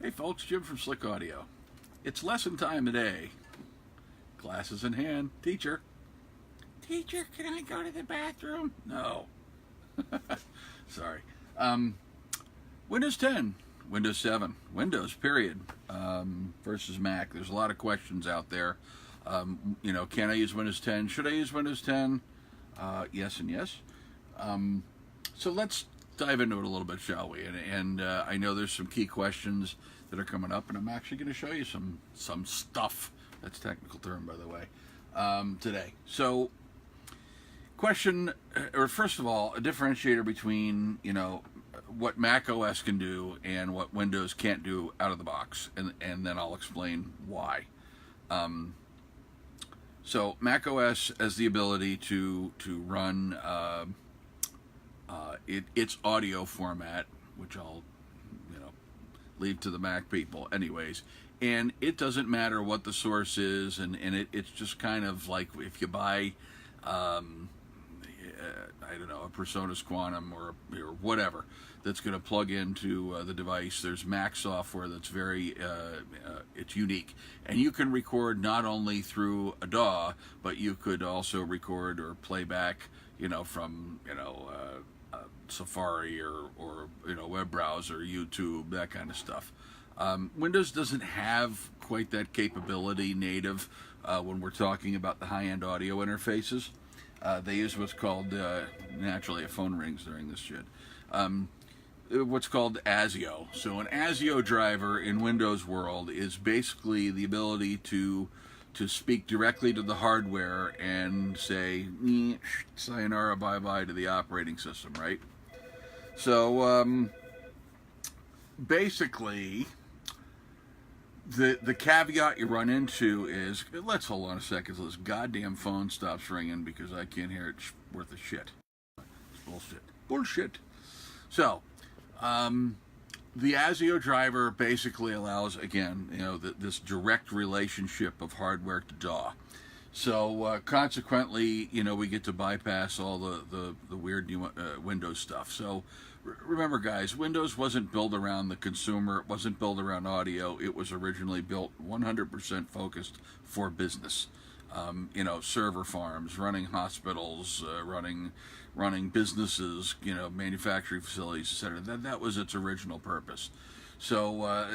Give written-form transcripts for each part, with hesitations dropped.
Hey folks, Jim from Slick Audio. It's lesson time today. Glasses in hand. Teacher. Teacher, can I go to the bathroom? No. Sorry. Windows 10, Windows 7, Windows, period, versus Mac. There's a lot of questions out there. Can I use Windows 10? Should I use Windows 10? Yes and yes. So let's dive into it a little bit, shall we? And I know there's some key questions that are coming up, and I'm actually going to show you some stuff. That's a technical term, by the way, today. So, first of all, a differentiator between what Mac OS can do and what Windows can't do out of the box, and then I'll explain why. So Mac OS has the ability to run its audio format, which I'll leave to the Mac people anyways, and it doesn't matter what the source is, and it's just kind of like if you buy I don't know, a PreSonus Quantum or whatever that's going to plug into the device. There's Mac software that's very it's unique, and you can record not only through a DAW, but you could also record or play back from Safari or web browser, YouTube, that kind of stuff. Windows doesn't have quite that capability native when we're talking about the high-end audio interfaces. They use what's called, naturally a phone rings during this shit, what's called ASIO. So an ASIO driver in Windows world is basically the ability to speak directly to the hardware and say, sayonara, bye-bye to the operating system, right? So basically, the caveat you run into is, let's hold on a second so this goddamn phone stops ringing because I can't hear it worth a shit. It's bullshit. So, the ASIO driver basically allows, again, this direct relationship of hardware to DAW. So consequently, we get to bypass all the weird new Windows stuff. So remember, guys, Windows wasn't built around the consumer. It wasn't built around audio. It was originally built 100% focused for business. Server farms, running hospitals, running businesses, manufacturing facilities, etc. That was its original purpose. So,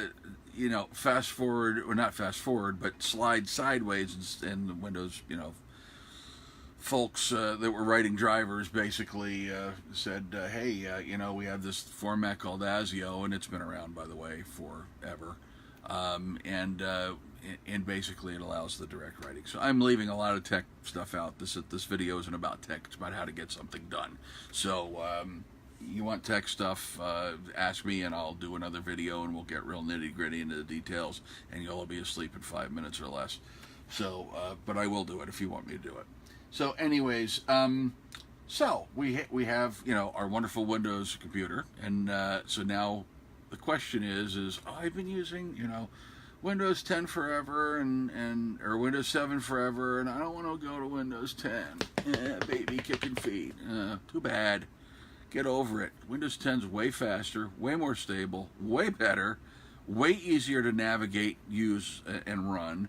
fast forward, or not fast forward, but slide sideways, and the Windows, folks that were writing drivers basically said, hey, we have this format called ASIO, and it's been around, by the way, forever. And basically it allows the direct writing. So I'm leaving a lot of tech stuff out. This video isn't about tech. It's about how to get something done. So you want tech stuff, ask me and I'll do another video and we'll get real nitty gritty into the details, and you'll all be asleep in 5 minutes or less. So, but I will do it if you want me to do it. So anyways, so we have, our wonderful Windows computer, and so now the question is I've been using, Windows 10 forever or Windows 7 forever, and I don't want to go to Windows 10. Baby kicking feet. Too bad. Get over it. Windows 10's way faster, way more stable, way better, way easier to navigate, use, and run.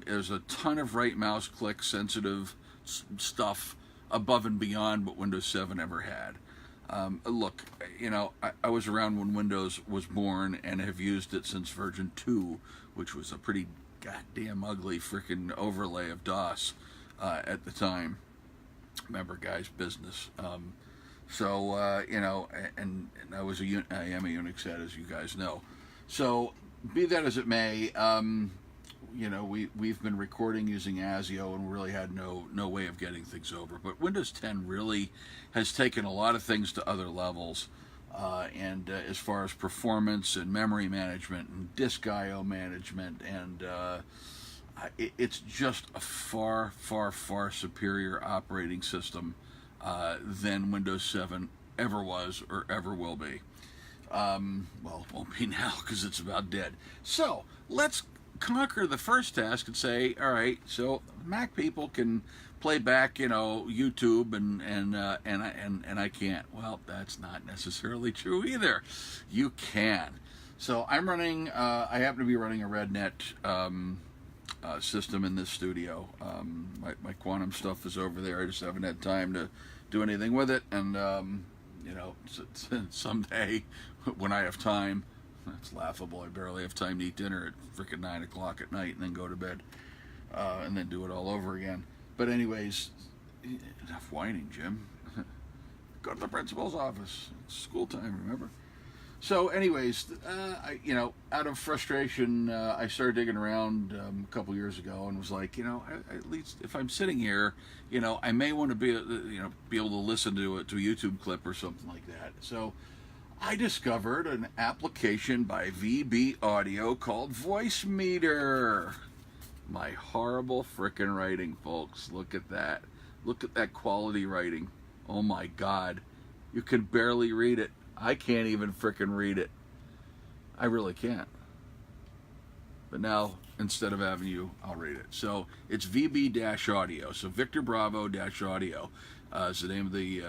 There's a ton of right mouse click sensitive stuff above and beyond what Windows 7 ever had. Look, I was around when Windows was born and have used it since version 2, which was a pretty goddamn ugly freaking overlay of DOS at the time. Remember, guys, business. So, and I am a Unix head, as you guys know. So, be that as it may, we've been recording using ASIO and really had no way of getting things over. But Windows 10 really has taken a lot of things to other levels, and as far as performance and memory management and disk I/O management, and it's just a far, far, far superior operating system than Windows 7 ever was or ever will be. Well, it won't be now because it's about dead. So let's conquer the first task and say, all right, so Mac people can play back, YouTube, and I can't. Well, that's not necessarily true either. You can. So I'm running, I happen to be running a RedNet system in this studio. My Quantum stuff is over there. I just haven't had time to do anything with it. And, you know, someday when I have time, that's laughable. I barely have time to eat dinner at frickin' 9 o'clock at night and then go to bed and then do it all over again. But anyways, enough whining, Jim. Go to the principal's office. It's school time, remember? So anyways, you know, out of frustration, I started digging around a couple years ago and was like, you know, at least if I'm sitting here, you know, I may want to be able to listen to a YouTube clip or something like that. So I discovered an application by VB Audio called Voicemeeter. My horrible frickin' writing, folks. Look at that. Look at that quality writing. Oh my God. You can barely read it. I can't even frickin' read it. I really can't. But now, instead of having you, I'll read it. So it's VB-Audio. So Victor Bravo-Audio is the name of the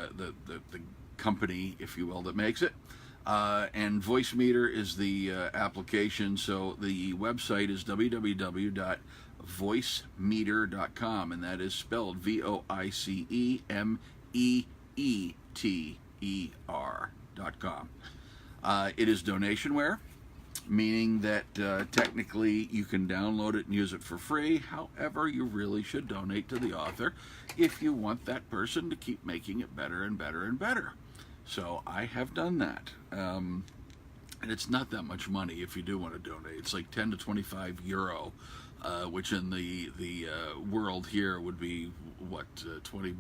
company, if you will, that makes it. And Voicemeeter is the application. So the website is www.voicemeeter.com, and that is spelled VOICEMEETER.com. It is donationware, meaning that technically you can download it and use it for free. However, you really should donate to the author if you want that person to keep making it better and better and better. So I have done that. And it's not that much money if you do want to donate. It's like 10 to 25 euro, which in the world here would be, what, 20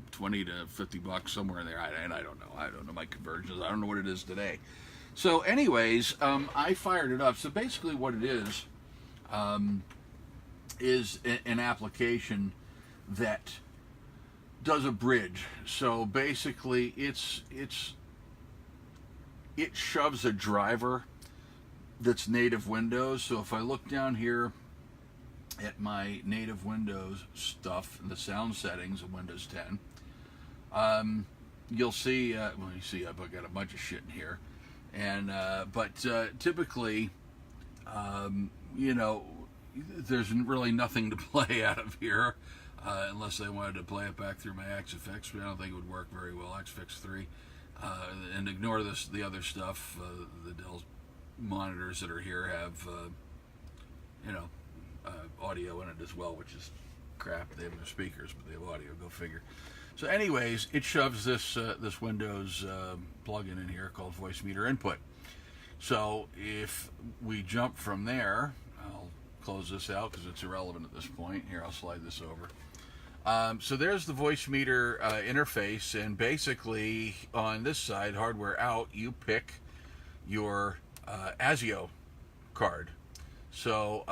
to 50 bucks, somewhere in there. And I don't know. I don't know my conversions. I don't know what it is today. So anyways, I fired it up. So basically what it is an application that does a bridge. So basically it shoves a driver that's native Windows. So if I look down here at my native Windows stuff, the sound settings of Windows 10, you'll see, well, you see I've got a bunch of shit in here. And but typically, you know, there's really nothing to play out of here unless I wanted to play it back through my XFX, but I don't think it would work very well, XFX 3. And ignore the other stuff. The Dell monitors that are here have, you know, audio in it as well, which is crap. They have no speakers, but they have audio. Go figure. So anyways, it shoves this Windows plugin in here called Voicemeeter Input. So if we jump from there, I'll close this out because it's irrelevant at this point. Here, I'll slide this over. So there's the Voicemeeter interface, and basically on this side, hardware out, you pick your ASIO card. So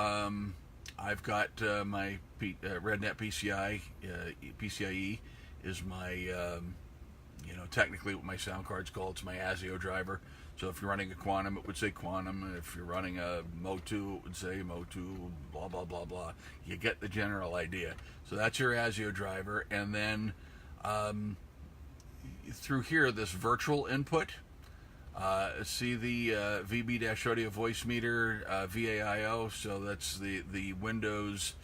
I've got my RedNet PCIe is my, you know, technically what my sound card's called. It's my ASIO driver. So if you're running a Quantum, it would say Quantum. If you're running a Motu, it would say Motu, blah, blah, blah, blah. You get the general idea. So that's your ASIO driver. And then through here, this virtual input, see the VB-Audio Voicemeeter VAIO. So that's the Windows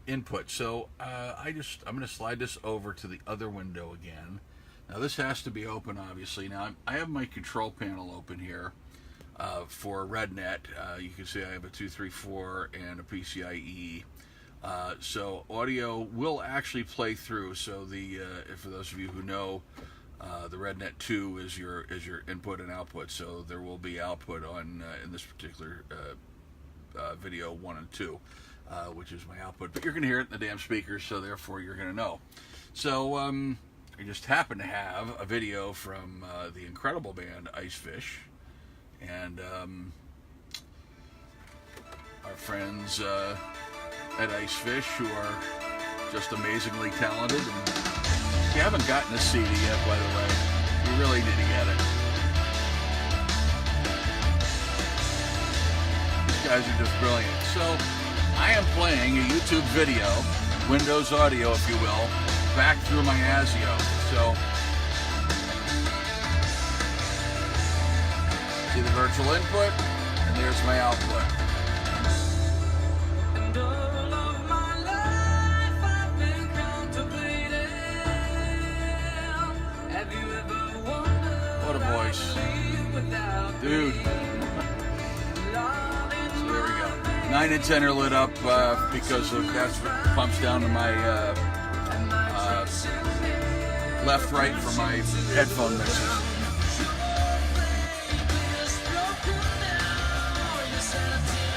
input. So I'm going to slide this over to the other window again. Now this has to be open, obviously. Now I have my control panel open here for RedNet. You can see I have a 234 and a PCIe. So audio will actually play through. So for those of you who know, the RedNet 2 is your input and output. So there will be output on in this particular video 1 and 2. Which is my output, but you're going to hear it in the damn speakers, so therefore you're going to know. So I just happen to have a video from the incredible band Icefish, and our friends at Icefish, who are just amazingly talented. And if you haven't gotten this CD yet, by the way, you really need to get it. These guys are just brilliant. So I am playing a YouTube video, Windows Audio, if you will, back through my ASIO. So, see the virtual input, There's my output. And all of my life I've been contemplating. Have you ever wondered What a voice. without Dude. So there we go. 9 and 10 are lit up because of that's what pumps down to my left, right for my headphone mixes.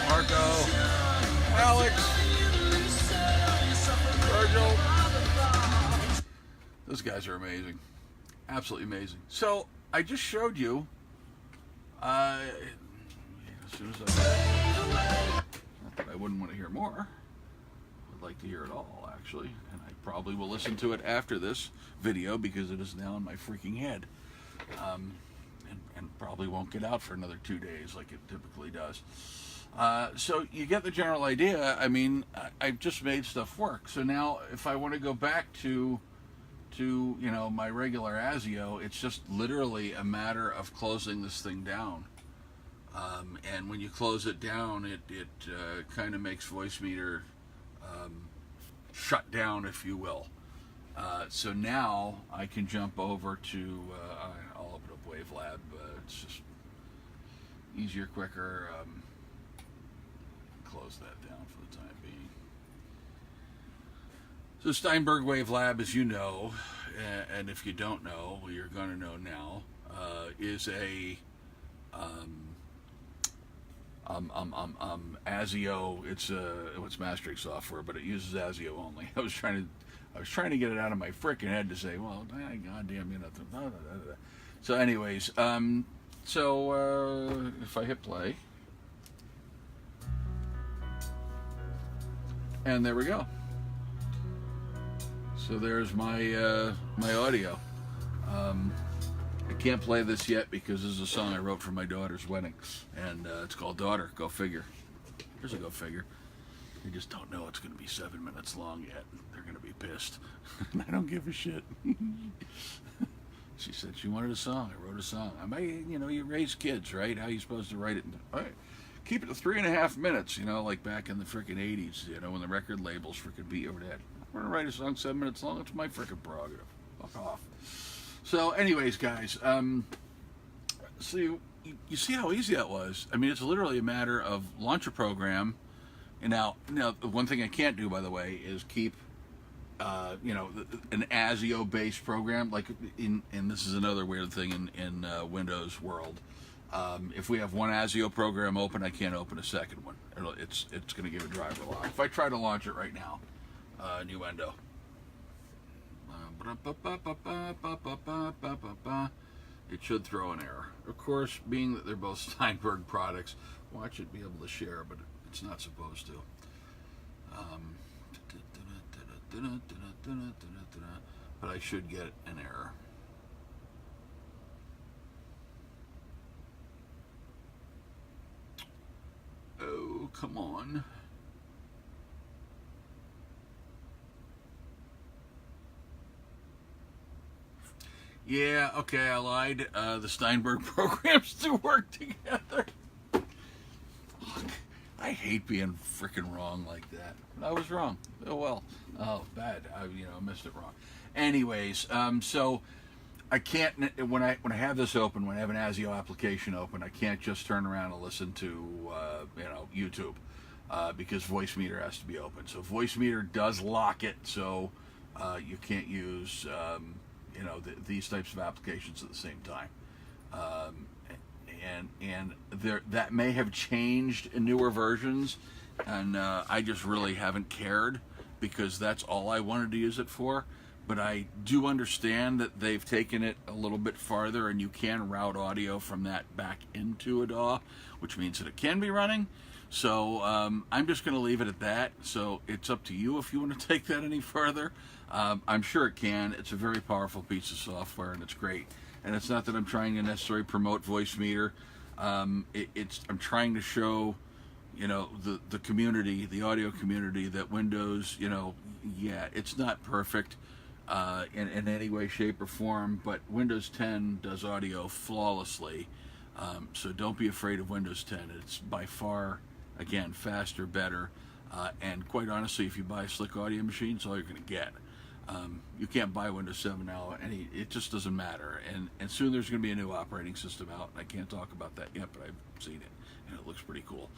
Marco, Alex, Virgil. Those guys are amazing. Absolutely amazing. So, I just showed you, as soon as not that I wouldn't want to hear more. I'd like to hear it all, actually. And I probably will listen to it after this video because it is now in my freaking head. And probably won't get out for another 2 days like it typically does. So you get the general idea. I mean, I've just made stuff work. So now if I want to go back to you know, my regular ASIO, it's just literally a matter of closing this thing down. And when you close it down, it kind of makes Voicemeeter shut down, if you will. So now I can jump over to, I'll open up Wavelab. It's just easier, quicker. Close that down for the time being. So Steinberg Wavelab, as you know, and if you don't know, well, you're going to know now, is a ASIO. It's mastering software, but it uses ASIO only. I was trying to get it out of my frickin' head to say, well, goddamn, you know. So, anyways, if I hit play, and there we go. So there's my my audio. I can't play this yet because this is a song I wrote for my daughter's wedding, and it's called "Daughter." Go figure. Here's a go figure. They just don't know it's going to be 7 minutes long yet. They're going to be pissed. I don't give a shit. She said she wanted a song. I wrote a song. You raise kids, right? How are you supposed to write it? All right. Keep it to 3.5 minutes, like back in the frickin' 80s, when the record labels frickin' beat you over the head. I'm gonna write a song 7 minutes long. It's my frickin' prerogative. Fuck off. So, anyways, guys, so you see how easy that was. I mean, it's literally a matter of launch a program. And now, one thing I can't do, by the way, is keep, an ASIO-based program. Like, and this is another weird thing in Windows world. If we have one ASIO program open, I can't open a second one. It's going to give a driver lock. If I try to launch it right now, new window. It should throw an error. Of course, being that they're both Steinberg products, watch it be able to share, but it's not supposed to. But I should get an error. Oh, come on. Yeah, okay, I lied. The Steinberg programs do work together. Fuck. I hate being freaking wrong like that. I was wrong. Oh, well. Oh, bad. I missed it wrong. Anyways, so I can't, when I have this open, when I have an ASIO application open, I can't just turn around and listen to, YouTube, because Voicemeeter has to be open. So Voicemeeter does lock it, so you can't use, these types of applications at the same time. And that may have changed in newer versions, and I just really haven't cared because that's all I wanted to use it for. But I do understand that they've taken it a little bit farther, and you can route audio from that back into a DAW, which means that it can be running. So I'm just going to leave it at that. So it's up to you if you want to take that any further. I'm sure it can. It's a very powerful piece of software, and it's great. And it's not that I'm trying to necessarily promote Voicemeeter. I'm trying to show, the community, the audio community, that Windows, it's not perfect in any way, shape, or form, but Windows 10 does audio flawlessly. So don't be afraid of Windows 10. It's by far, again, faster, better, and quite honestly, if you buy a Slick Audio machine, it's all you're going to get. You can't buy Windows 7 now, it just doesn't matter. And soon there's going to be a new operating system out. I can't talk about that yet, but I've seen it, and it looks pretty cool.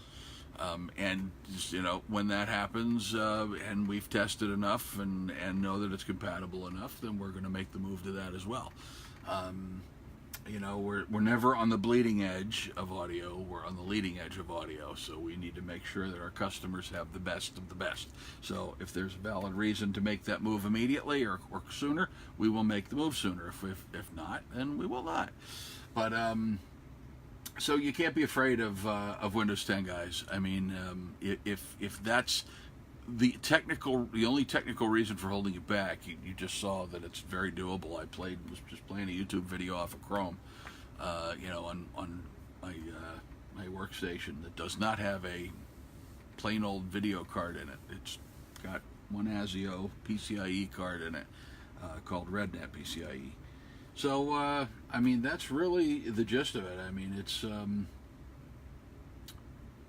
And just, when that happens, and we've tested enough and know that it's compatible enough, then we're going to make the move to that as well. We're never on the bleeding edge of audio. We're on the leading edge of audio. So we need to make sure that our customers have the best of the best. So if there's a valid reason to make that move immediately or sooner, we will make the move sooner. If not, then we will not. But so you can't be afraid of Windows 10, guys. I mean, if that's the only technical reason for holding it back, you just saw that it's very doable. I was just playing a YouTube video off of Chrome, on my workstation that does not have a plain old video card in it. It's got one ASIO PCIe card in it, called RedNet PCIe. So I mean, that's really the gist of it. I mean, it's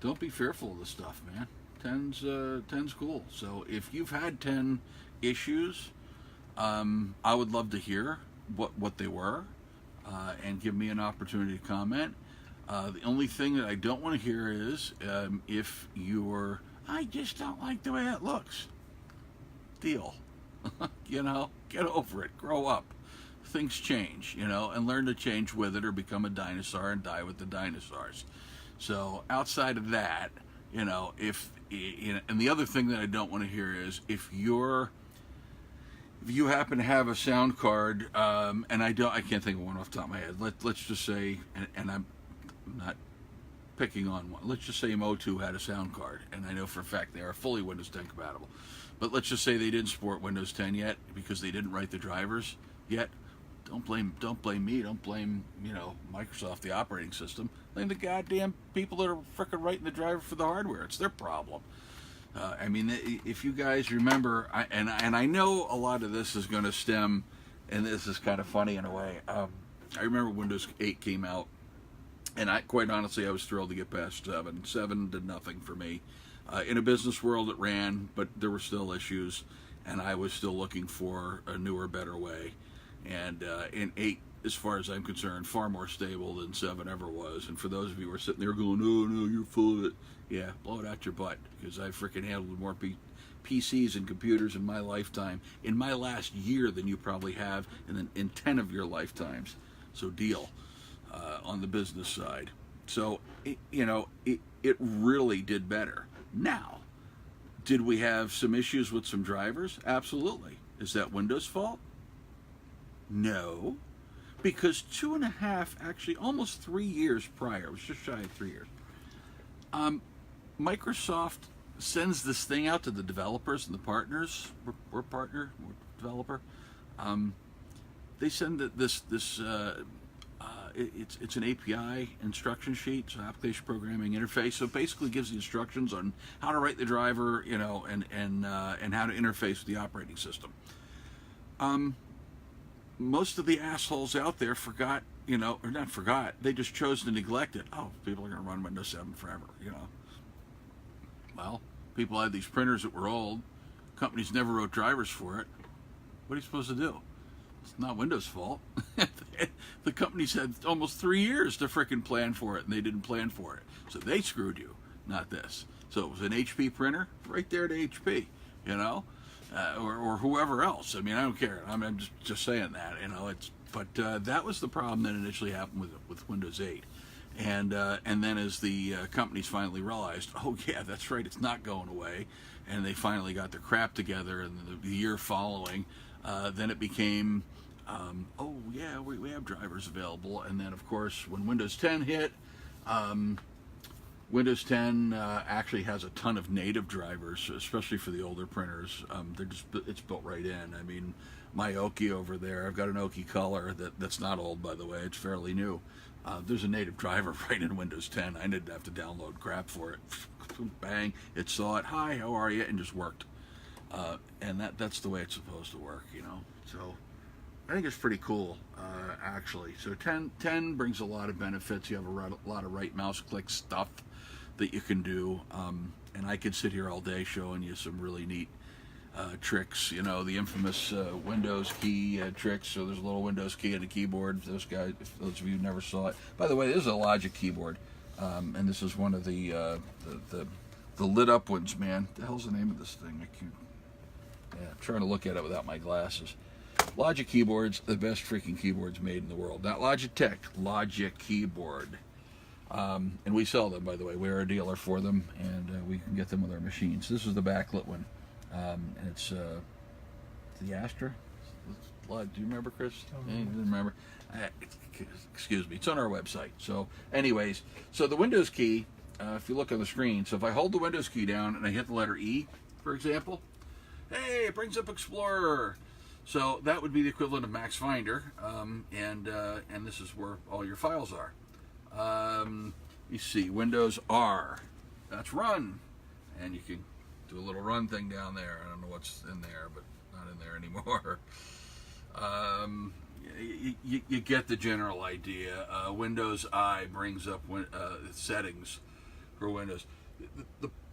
don't be fearful of this stuff, man. 10's cool. So if you've had 10 issues, I would love to hear what they were, and give me an opportunity to comment. The only thing that I don't want to hear is if I just don't like the way it looks. Deal. Get over it. Grow up. Things change, and learn to change with it, or become a dinosaur and die with the dinosaurs. So outside of that, and the other thing that I don't want to hear is if you happen to have a sound card, and I can't think of one off the top of my head. Let's just say, and I'm not picking on one. Let's just say Motu had a sound card, and I know for a fact they are fully Windows 10 compatible. But let's just say they didn't support Windows 10 yet because they didn't write the drivers yet. Don't blame me. Don't blame Microsoft, the operating system. Blame the goddamn people that are frickin' writing the driver for the hardware. It's their problem. I mean, if you guys remember, and I know a lot of this is going to stem, and this is kind of funny in a way. I remember Windows 8 came out, and quite honestly, I was thrilled to get past 7. 7 did nothing for me. In a business world, it ran, but there were still issues, and I was still looking for a newer, better way. And in 8, as far as I'm concerned, far more stable than 7 ever was. And for those of you who are sitting there going, "Oh no, you're full of it," yeah, blow it out your butt, because I freaking handled more PCs and computers in my lifetime, in my last year, than you probably have in 10 of your lifetimes. So deal on the business side. So it really did better. Now, did we have some issues with some drivers? Absolutely. Is that Windows' fault? No, because 2.5, actually almost 3 years prior, it was just shy of 3 years, Microsoft sends this thing out to the developers and the partners. We're developer. They send this it's an API instruction sheet, so application programming interface. So it basically gives the instructions on how to write the driver, and how to interface with the operating system. Most of the assholes out there forgot, or not forgot, they just chose to neglect it. Oh, people are going to run Windows 7 forever, Well, people had these printers that were old. Companies never wrote drivers for it. What are you supposed to do? It's not Windows' fault. The companies had almost 3 years to frickin' plan for it, and they didn't plan for it. So they screwed you, not this. So it was an HP printer, right there to HP, or whoever else. I mean, I don't care. I'm just saying that, But that was the problem that initially happened with Windows 8. And then as the companies finally realized, oh yeah, that's right, it's not going away, and they finally got their crap together in the year following, then it became, oh yeah, we have drivers available. And then of course when Windows 10 hit, Windows 10 actually has a ton of native drivers, especially for the older printers. It's built right in. I mean, my Oki over there, I've got an Oki Color that's not old, by the way, it's fairly new. There's a native driver right in Windows 10. I didn't have to download crap for it. Bang, it saw it, hi, how are you, and just worked. And that's the way it's supposed to work, So I think it's pretty cool, actually. So 10 brings a lot of benefits. You have a lot of right mouse click stuff that you can do. And I could sit here all day showing you some really neat tricks. You know, the infamous Windows key tricks. So there's a little Windows key on the keyboard. Those guys, if those of you who never saw it. By the way, this is a Logic keyboard, and this is one of the lit up ones. Man, the hell's the name of this thing? I can't. Yeah, I'm trying to look at it without my glasses. Logic keyboards, the best freaking keyboards made in the world. Not Logitech, Logic keyboard. And we sell them, by the way. We're a dealer for them, and we can get them with our machines. This is the backlit one, and it's the Astra. Do you remember, Chris? You remember? Excuse me. It's on our website. So, anyways, so the Windows key, if you look on the screen, so if I hold the Windows key down and I hit the letter E, for example, hey, it brings up Explorer. So that would be the equivalent of Max Finder, and this is where all your files are. You see, Windows R, that's Run, and you can do a little Run thing down there. I don't know what's in there, but not in there anymore. You get the general idea. Windows I brings up settings for Windows.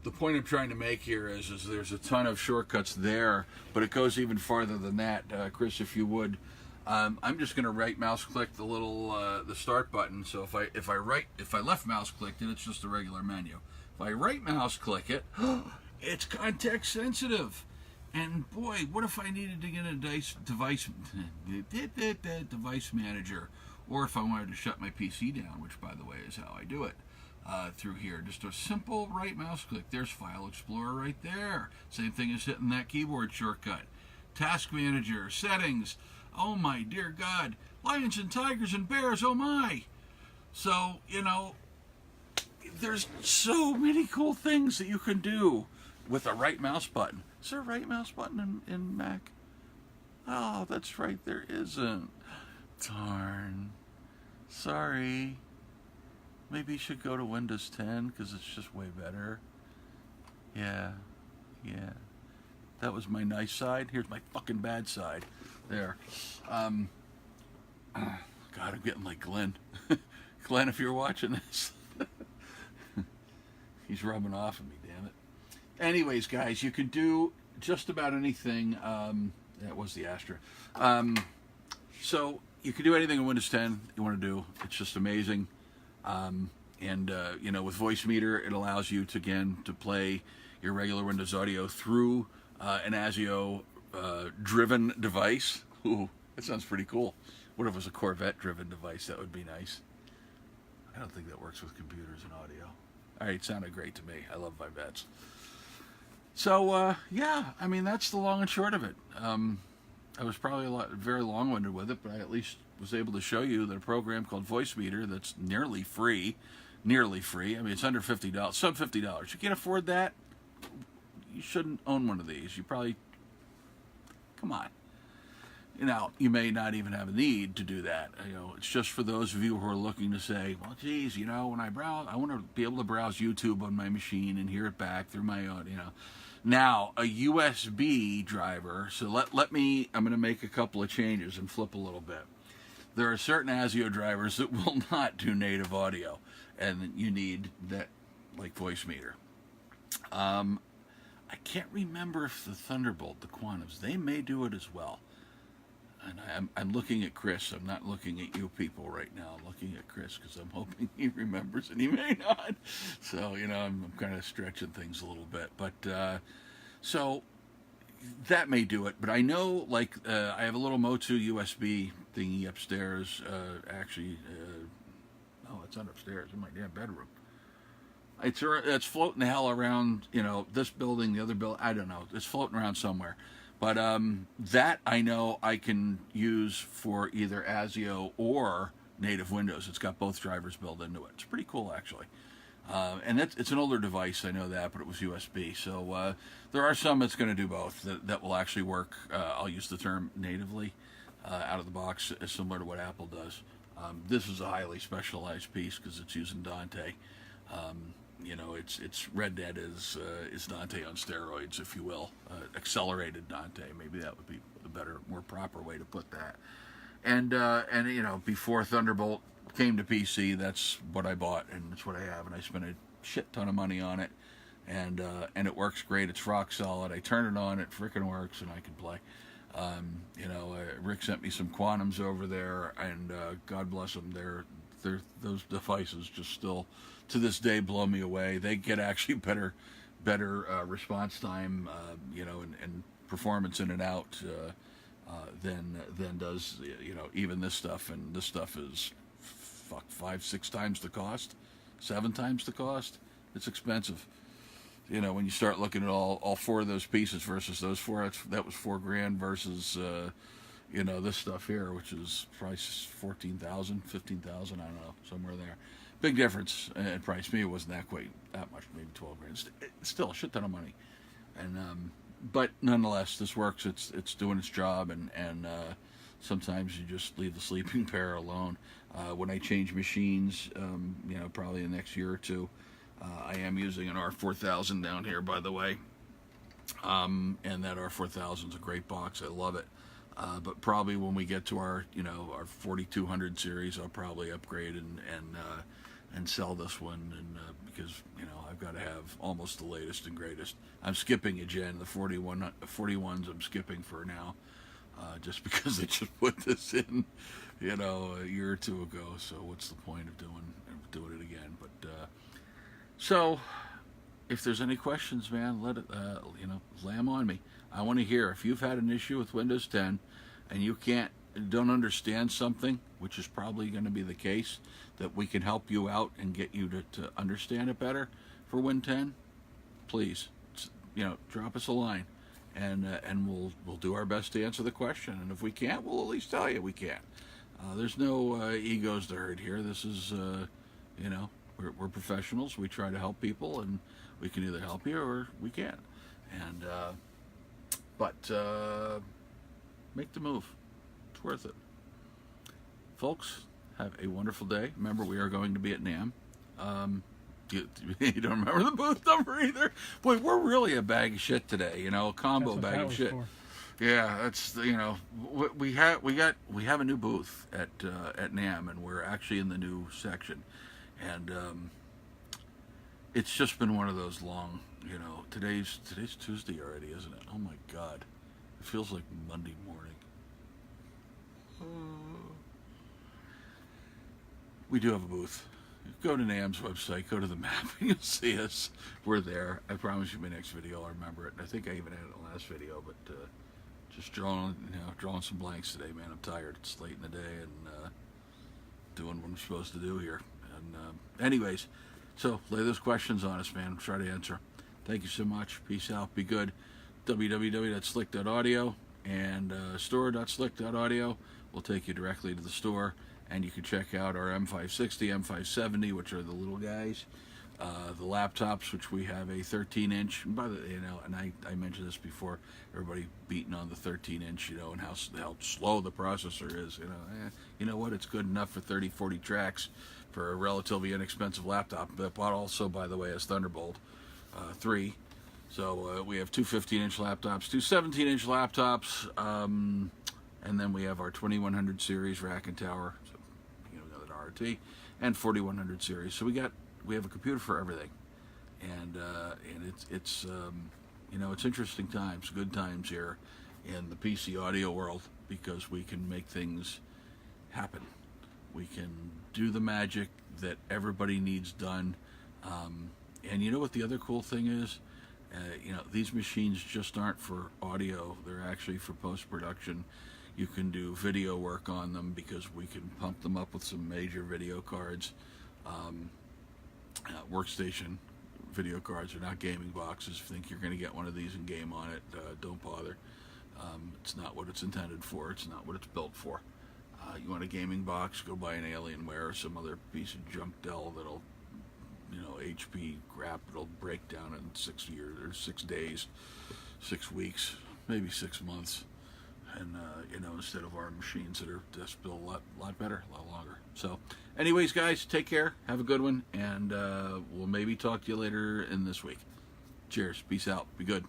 The point I'm trying to make here is there's a ton of shortcuts there, but it goes even farther than that. Chris, if you would, I'm just going to right mouse click the little the start button. So if I left mouse click it, it's just a regular menu. If I right mouse click it, it's context sensitive. And boy, what if I needed to get a device manager, or if I wanted to shut my PC down, which by the way is how I do it. Through here, just a simple right mouse click. There's File Explorer right there. Same thing as hitting that keyboard shortcut. Task Manager, Settings. Oh my dear God, lions and tigers and bears. Oh my! So you know, there's so many cool things that you can do with a right mouse button. Is there a right mouse button in Mac? Oh, that's right, there isn't. Darn. Sorry. Maybe you should go to Windows 10 because it's just way better. Yeah. That was my nice side. Here's my fucking bad side. There. God, I'm getting like Glenn. Glenn, if you're watching this. He's rubbing off on me, damn it. Anyways, guys, you can do just about anything. That was the Astra. So you can do anything in Windows 10 you want to do. It's just amazing. You know, with Voicemeeter, it allows you to play your regular Windows audio through an ASIO driven device. Ooh, that sounds pretty cool. What if it was a Corvette driven device? That would be nice. I don't think that works with computers and audio. All right, it sounded great to me. I love Vivettes. So yeah, I mean that's the long and short of it. I was probably very long-winded with it, but I at least was able to show you that a program called Voicemeeter that's nearly free. I mean, it's under $50, sub $50. You can't afford that, you shouldn't own one of these. You probably, come on. You know, you may not even have a need to do that. You know, it's just for those of you who are looking to say, well, geez, you know, when I browse, I want to be able to browse YouTube on my machine and hear it back through my own, you know. Now, a USB driver, so I'm going to make a couple of changes and flip a little bit. There are certain ASIO drivers that will not do native audio, and you need that, like Voicemeeter. I can't remember if the Thunderbolt, the Quantums, they may do it as well. And I'm looking at Chris. I'm not looking at you people right now. I'm looking at Chris because I'm hoping he remembers and he may not. So, you know, I'm kind of stretching things a little bit. But, so that may do it. But I know, like, I have a little Motu USB thingy upstairs. It's not upstairs. In my damn bedroom. It's floating the hell around, you know, this building, the other building. I don't know. It's floating around somewhere. But that I know I can use for either ASIO or native Windows. It's got both drivers built into it. It's pretty cool, actually. And it's an older device, I know that, but it was USB. So there are some that's going to do both that will actually work. I'll use the term natively out of the box, similar to what Apple does. This is a highly specialized piece because it's using Dante. You know, it's Red Dead is Dante on steroids, if you will, accelerated Dante. Maybe that would be the better, more proper way to put that. And you know, before Thunderbolt came to PC, that's what I bought, and that's what I have, and I spent a shit ton of money on it, and it works great. It's rock solid. I turn it on, it freaking works, and I can play. You know, Rick sent me some Quantums over there, and God bless them. Those devices just still, to this day, blow me away. They get actually better response time, you know, and performance in and out than does, you know, even this stuff. And this stuff is 5-6 times the cost, 7 times the cost. It's expensive. You know, when you start looking at all 4 of those pieces versus those 4, that was $4,000 versus, you know, this stuff here, which is price 14,000, 15,000, I don't know, somewhere there. Big difference in price. Me, it wasn't that much, maybe $12,000. It's still a shit ton of money, and but nonetheless, this works. It's doing its job, and sometimes you just leave the sleeping pair alone. When I change machines, you know, probably the next year or two. I am using an R4000 down here, by the way, and that R4000 is a great box. I love it. But probably when we get to our 4200 series, I'll probably upgrade and sell this one, and because, you know, I've got to have almost the latest and greatest. I'm skipping a gen. The 41s I'm skipping for now, just because they just put this in, you know, a year or two ago. So what's the point of doing it again? But so, if there's any questions, man, let it, you know, lay 'em on me. I want to hear if you've had an issue with Windows 10 and you don't understand something, which is probably going to be the case, that we can help you out and get you to understand it better for Win 10. Please, you know, drop us a line, and we'll do our best to answer the question. And if we can't, we'll at least tell you we can't. There's no egos to hurt here. This is, you know. We're professionals. We try to help people, and we can either help you or we can't. And but make the move. It's worth it, folks. Have a wonderful day. Remember, we are going to be at NAMM. You don't remember the booth number either? Boy, we're really a bag of shit today. You know, a combo bag of shit. Yeah, that's, you know, we have a new booth at NAMM, and we're actually in the new section. And it's just been one of those long, you know, today's Tuesday already, isn't it? Oh my God, it feels like Monday morning. We do have a booth. Go to NAMM's website, go to the map, and you'll see us. We're there. I promise you my next video I'll remember it. And I think I even had it in the last video, but just drawing some blanks today, man. I'm tired. It's late in the day, and doing what I'm supposed to do here. And anyways, so lay those questions on us, man. Try to answer. Thank you so much. Peace out. Be good. www.slick.audio and store.slick.audio will take you directly to the store, and you can check out our M560, M570, which are the little guys. The laptops, which we have a 13-inch. By the, you know, and I mentioned this before. Everybody beating on the 13-inch, you know, and how slow the processor is. You know what? It's good enough for 30, 40 tracks for a relatively inexpensive laptop. But also, by the way, has Thunderbolt 3. So we have two 15-inch laptops, two 17-inch laptops, and then we have our 2100 series rack and tower, so, you know, another RT, and 4100 series. So we have a computer for everything, and it's you know, it's interesting times, good times here in the PC audio world, because we can make things happen. We can do the magic that everybody needs done, and you know what the other cool thing is? You know, these machines just aren't for audio, they're actually for post-production. You can do video work on them because we can pump them up with some major video cards. Workstation video cards are not gaming boxes. If you think you're going to get one of these and game on it, don't bother. It's not what it's intended for. It's not what it's built for. You want a gaming box, go buy an Alienware or some other piece of junk Dell that'll, you know, HP crap. It'll break down in 6 years or 6 days, 6 weeks, maybe 6 months. And, you know, instead of our machines that are just built a lot better, a lot longer. So, anyways, guys, take care. Have a good one. And we'll maybe talk to you later in this week. Cheers. Peace out. Be good.